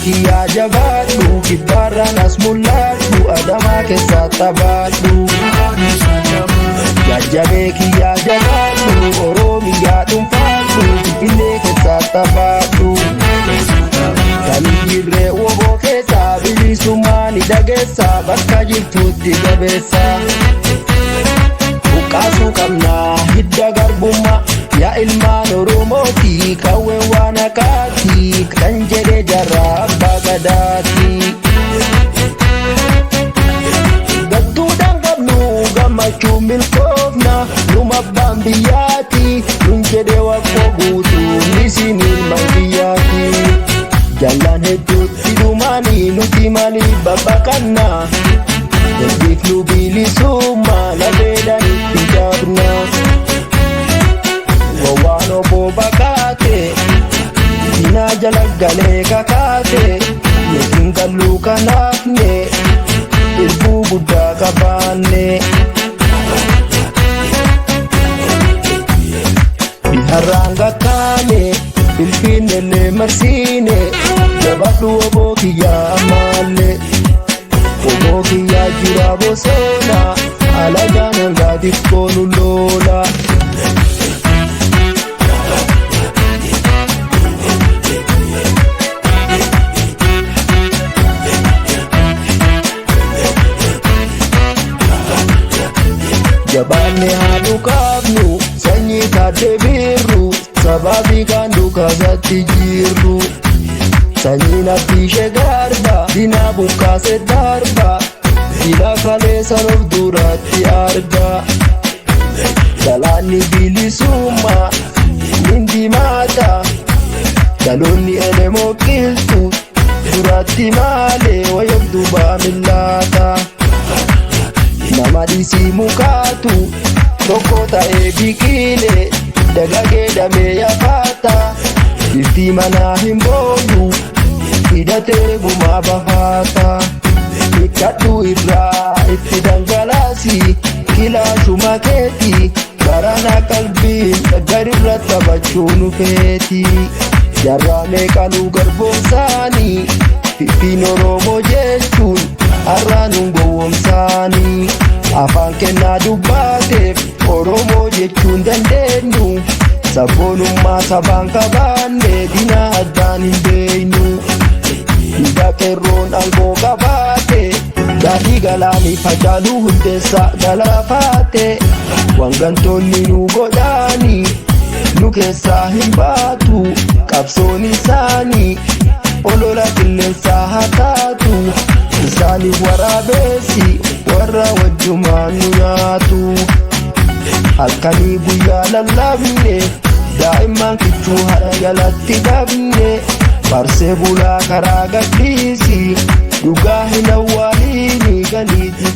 kiyyaa jabaadhu kibbaarraan as mul'adhu adamaa keessaa taphaadhu jajjabee kiyyaa jabaadhu Oromiyaa dhuunfaadhu Finfinnee keessaa taphaadhu kan jirree woboo keessaa bilisummaa ni dhageessaa bakka jirtutti jabeessaa buqqaasuu qabnaa hidda garbummaa yaa ilmaan Oromooti kawwee waan akaati kan jedhee jarraa abbaa gadaati gadduudhaan qabnu gammachuu milkoofna numa abbaan biyyaati nun jedhee waqqoo guutuu isin ilmaan biyyaati jallaan hedduutti dhumaanii nuti maalii babbaqanna Deebifnu bilisummaa lafeedhaan itti jaabna Gowwaan obbo Bakaate Dinaa jala galee kakaate Yookiin galluu kanaafne Irbuu guddaa qabaanne Biharraan gakkaane Finfinnellee marsiine Jabaadhu obbo kiyyaa ammallee Obbo kiyyaa jira bosona alagaan hangaatiif koonu loola jabaanne haa dhukaafnu sanyii taadde birru sababii kan dhukaasatti jirru sanyiin abbiishee garba dinaa bukkaase darba dila kaleessan of duratti arga galaanni bilisummaa nindimaata dhaloonni elemoo qilxu duratti maalee wayyof dubaa millaata nama dhiisii mukaatu tokko ta'ee biqilee dagagee damee yafaata bifti manaa hin boonu hidhatee gumaa bafaata hikkadhu irraa itti dhangalaasi kilaashuma keeti barana qalbiin dhaggarirra taphachuu nu feeti jarraa meeqanuu garboomsaanii Finfinneen Oromoo jechuun har'aanuun gowwoomsaanii afaan kennaa dubbaateef Oromoo jechuun dandeenyu sabboonummaa sabaan qabaanne dinaa addaan hin beeynu hidha qeerroon aangoo qabaate daadhii galaanii facaaluu hundeessaa galaafaate wangantoonni nu godhaanii nu keessaa hin baatu qabsoon isaanii olola qilleensaa haa taatu isaaniif waraabeessi warra wajjumaan nu nyaatu halkanii guyyaa lallabne daa'imman kichuu haadha jalatti dhabne barsee bulaa karaa gadhiisi dhugaa hin awwaaliini galiiti